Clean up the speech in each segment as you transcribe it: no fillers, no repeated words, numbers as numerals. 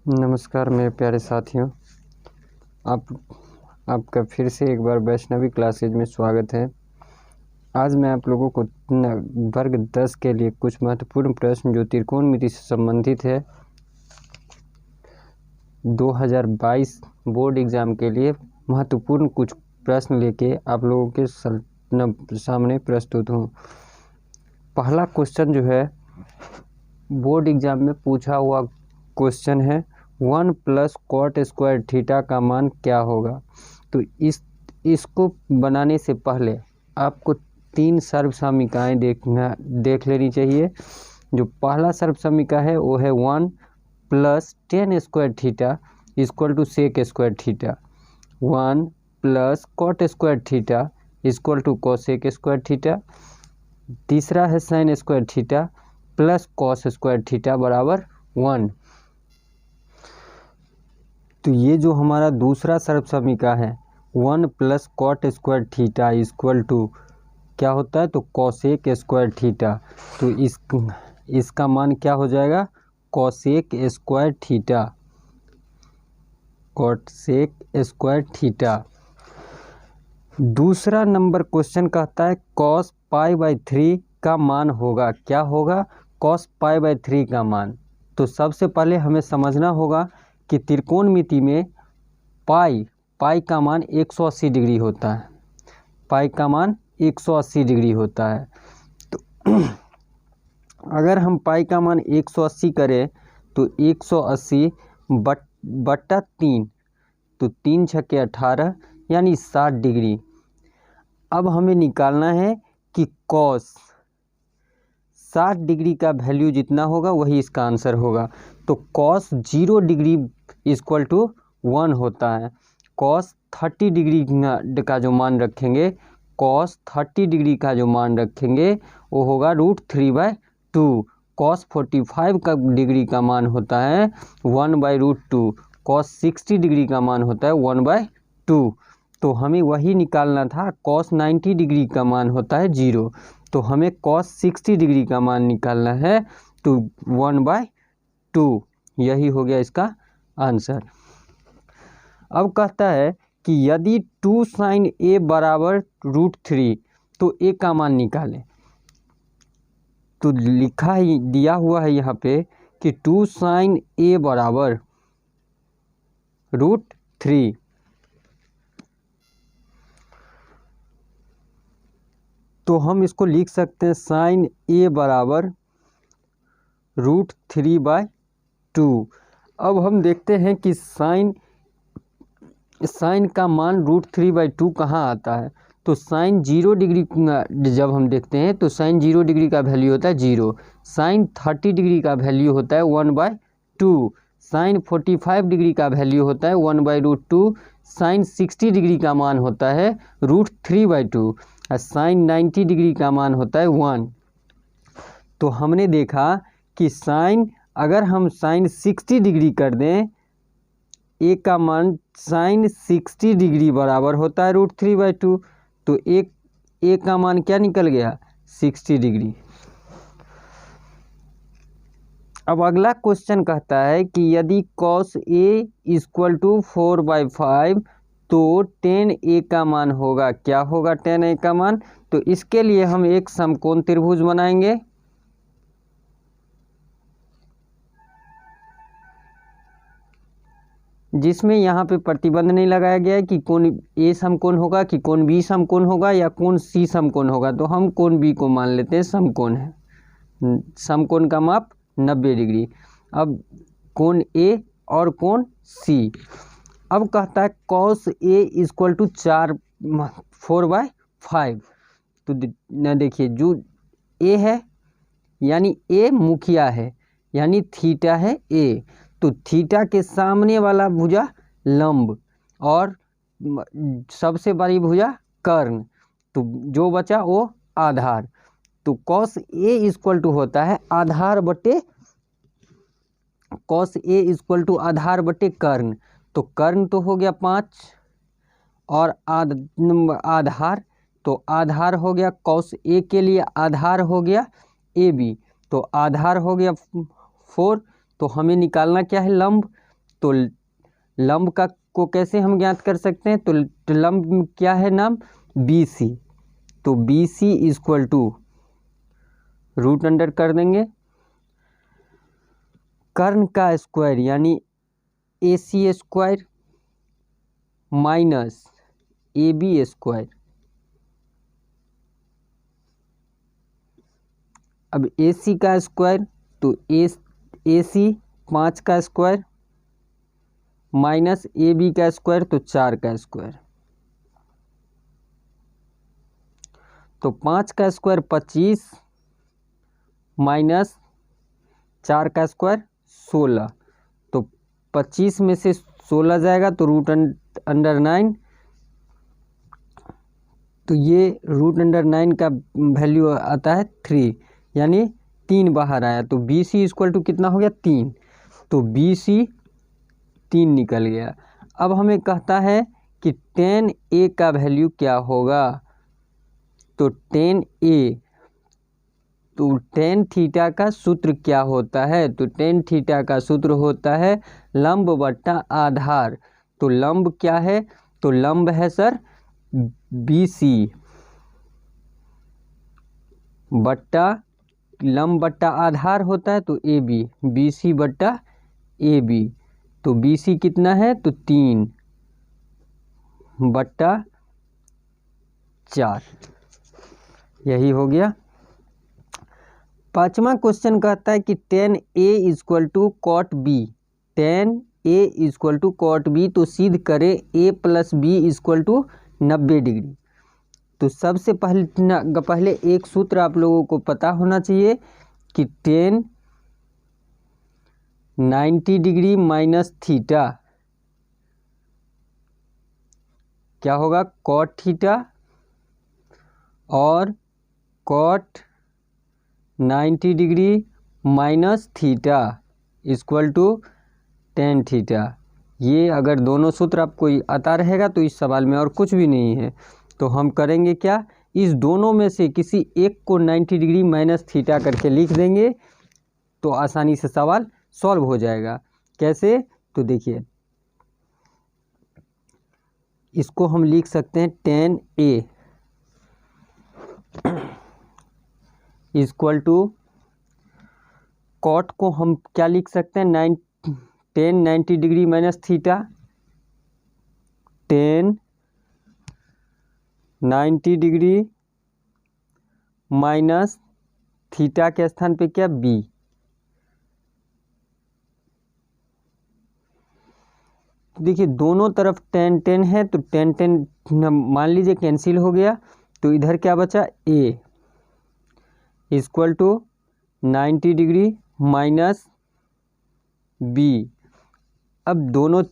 नमस्कार मेरे प्यारे साथियों, आपका फिर से एक बार वैष्णवी क्लासेज में स्वागत है। आज मैं आप लोगों को वर्ग 10 के लिए कुछ महत्वपूर्ण प्रश्न जो त्रिकोणमिति से संबंधित है 2022 बोर्ड एग्ज़ाम के लिए महत्वपूर्ण कुछ प्रश्न लेके आप लोगों के सामने प्रस्तुत हूँ। पहला क्वेश्चन जो है बोर्ड एग्ज़ाम में पूछा हुआ क्वेश्चन है 1 + cot² थीटा का मान क्या होगा। तो इसको बनाने से पहले आपको 3 सर्वसमीकाएँ देख लेनी चाहिए। जो पहला सर्वसमीका है वो है 1 + tan² theta = sec² theta, 1 + cot² theta = cosec² theta. तीसरा है sin² थीटा + cos² थीटा बराबर 1। तो ये जो हमारा दूसरा सर्वसमीका है 1 + cot² थीटा = क्या होता है, तो cosec² थीटा। तो इसका मान क्या हो जाएगा, cosec² थीटा, cosec² थीटा। दूसरा नंबर क्वेश्चन कहता है cos π/3 का मान होगा, क्या होगा, cos π/3 का मान। तो सबसे पहले हमें समझना होगा कि त्रिकोणमिति में पाई का मान 180 डिग्री होता है, पाई का मान 180 डिग्री होता है। तो अगर हम पाई का मान 180 करें तो 180 बट्टा 3, तो 3 × 6 = 18 यानी 60 डिग्री। अब हमें निकालना है कि cos 60 डिग्री का वैल्यू जितना होगा वही इसका आंसर होगा। तो cos 0 डिग्री = 1 होता है। cos 30 डिग्री का जो मान रखेंगे, cos 30 डिग्री का जो मान रखेंगे वो होगा √3/2। cos 45 का डिग्री का मान होता है 1/√2। cos 60 डिग्री का मान होता है 1/2। तो हमें वही निकालना था। cos 90 डिग्री का मान होता है 0, तो हमें cos 60 डिग्री का मान निकालना है, तो 1/2 यही हो गया इसका आंसर। अब कहता है कि यदि 2 sin A = √3 तो A का मान निकालें। तो दिया हुआ है यहाँ पे कि 2 sin A = √3। तो हम इसको लिख सकते हैं sin A = √3/2। अब हम देखते हैं कि साइन का मान √3/2 कहाँ आता है। तो साइन 0 डिग्री जब हम देखते हैं तो साइन 0 डिग्री का वैल्यू होता है 0, साइन 30 डिग्री का वैल्यू होता है 1/2, साइन 45 डिग्री का वैल्यू होता है 1/√2, साइन 60 डिग्री का मान होता है √3/2 और साइन 90 डिग्री का मान होता है 1। तो हमने देखा कि अगर हम साइन 60 डिग्री कर दें, ए का मान साइन 60 डिग्री बराबर होता है √3/2। तो ए का मान क्या निकल गया, 60 डिग्री। अब अगला क्वेश्चन कहता है कि यदि cos A = 4/5 तो tan A का मान होगा, क्या होगा tan A का मान। तो इसके लिए हम एक समकोण त्रिभुज बनाएंगे। जिसमें यहाँ पे प्रतिबंध नहीं लगाया गया है कि कोण A समकोण होगा, कि कोण B समकोण होगा या कोण C समकोण होगा। तो हम कोण B को मान लेते हैं समकोण है, समकोण का माप 90 डिग्री। अब कोण A और कोण C। अब कहता है cos A = 4/5। तो देखिए जो A है यानी A मुखिया है, यानी थीटा है A। तो थीटा के सामने वाला भुजा लंब और सबसे बड़ी भुजा कर्ण, तो जो बचा वो आधार। तो cos A = होता है आधार बटे cos A = आधार बटे कर्ण। तो कर्ण तो हो गया 5 और आधार, तो आधार हो गया cos A के लिए आधार हो गया AB, तो आधार हो गया 4। तो हमें निकालना क्या है, लंब। तो लंब का को कैसे हम ज्ञात कर सकते हैं? तो लंब क्या है नाम? B C. तो B C equal to root under कर देंगे कर्ण का स्क्वायर यानी A C square minus A B square. अब ए सी का स्क्वायर तो ए सी 5 का स्क्वायर माइनस ए बी का स्क्वायर तो 4 का स्क्वायर। तो 5 का स्क्वायर 25 माइनस 4 का स्क्वायर 16। तो 25 में से 16 जाएगा तो रूट अंडर 9। तो ये रूट अंडर 9 का वैल्यू आता है 3 यानी 3 बाहर आया। तो बी सी इक्वल टू कितना हो गया? 3। तो बी सी 3 निकल गया। अब हमें कहता है कि tan ए का वैल्यू क्या होगा? तो tan ए, तो tan थीटा का सूत्र क्या होता है? तो tan थीटा का सूत्र होता है लंब बट्टा आधार। तो लंब क्या है? तो लंब है सर बी सी बट्टा लंब बट्टा आधार होता है तो ए बी, बी सी बट्टा ए बी। तो बी सी कितना है? तो 3 बट्टा 4, यही हो गया। पांचवा क्वेश्चन कहता है कि tan A equal to cot B. tan A equal to cot B तो सिद्ध करें A plus B equal to 90 degree. तो सबसे पहले एक सूत्र आप लोगों को पता होना चाहिए कि tan 90 डिग्री माइनस थीटा क्या होगा? कॉट थीटा और cot 90 degree minus theta equal to tan theta. ये अगर दोनों सूत्र आपको आता रहेगा तो इस सवाल में और कुछ भी नहीं है। तो हम करेंगे क्या? इस दोनों में से किसी एक को 90 डिग्री माइनस थीटा करके लिख देंगे तो आसानी से सवाल सॉल्व हो जाएगा। कैसे? तो देखिए इसको हम लिख सकते हैं tan A equal to cot को हम क्या लिख सकते हैं? tan 90 degree minus theta, tan 90 degree minus theta के स्थान पे क्या? बी। देखिए दोनों तरफ tan है तो tan मान लीजिए कैंसिल हो गया। तो इधर क्या बचा? A equal to 90 degree minus B. अब दोनों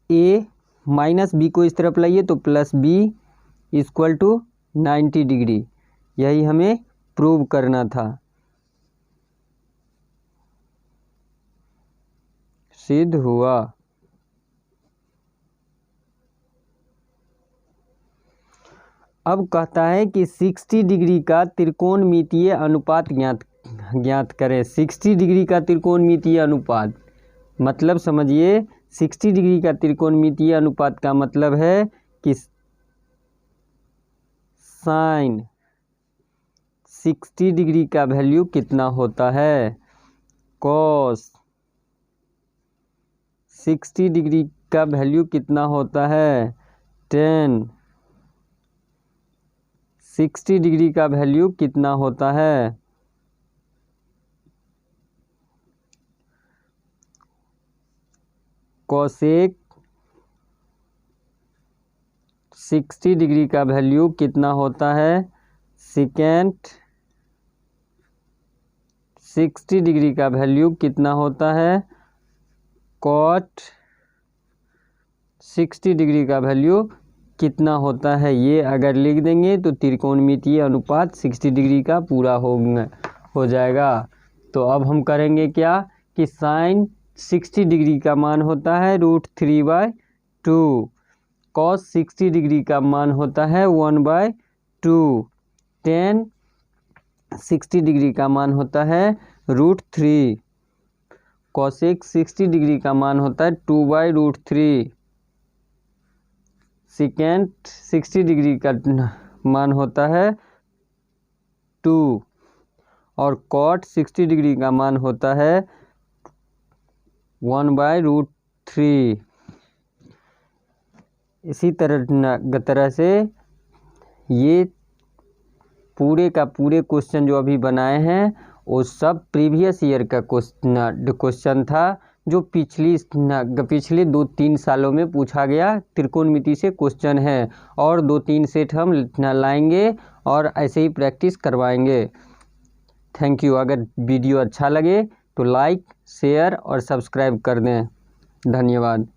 ए माइनस बी को इस तरफ लाइए तो plus B equal to 90 degree. यही हमें प्रूव करना था। सिद्ध हुआ। अब कहता है कि 60 डिग्री का त्रिकोणमितीय अनुपात ज्ञात करें। 60 डिग्री का त्रिकोणमितीय अनुपात मतलब समझिए 60 डिग्री का त्रिकोणमितीय अनुपात का मतलब है कि साइन 60 डिग्री का वैल्यू कितना होता है? कॉस 60 डिग्री का वैल्यू कितना होता है? tan 60 डिग्री का वैल्यू कितना होता है? कोसेक 60 डिग्री का वैल्यू कितना होता है? सेकेंट 60 डिग्री का वैल्यू कितना होता है? कॉट 60 डिग्री का वैल्यू कितना होता है? ये अगर लिख देंगे तो त्रिकोणमितीय अनुपात 60 डिग्री का पूरा हो जाएगा। तो अब हम करेंगे क्या कि साइन 60 डिग्री का मान होता है √3/2, कॉस 60 डिग्री का मान होता है 1/2, tan 60 डिग्री का मान होता है √3, कॉसेक 60 डिग्री का मान होता है 2/√3। सेकेंड 60 डिग्री का मान होता है 2 और कॉट 60 डिग्री का मान होता है 1/√3। इसी तरह से ये पूरे का पूरे क्वेश्चन जो अभी बनाए हैं वो सब प्रीवियस ईयर का क्वेश्चन था, जो पिछले 2-3 सालों में पूछा गया त्रिकोणमिति से क्वेश्चन है। और 2-3 सेट हम लाएंगे और ऐसे ही प्रैक्टिस करवाएंगे। Thank you. अगर वीडियो अच्छा लगे तो लाइक, शेयर और सब्सक्राइब कर दें। धन्यवाद।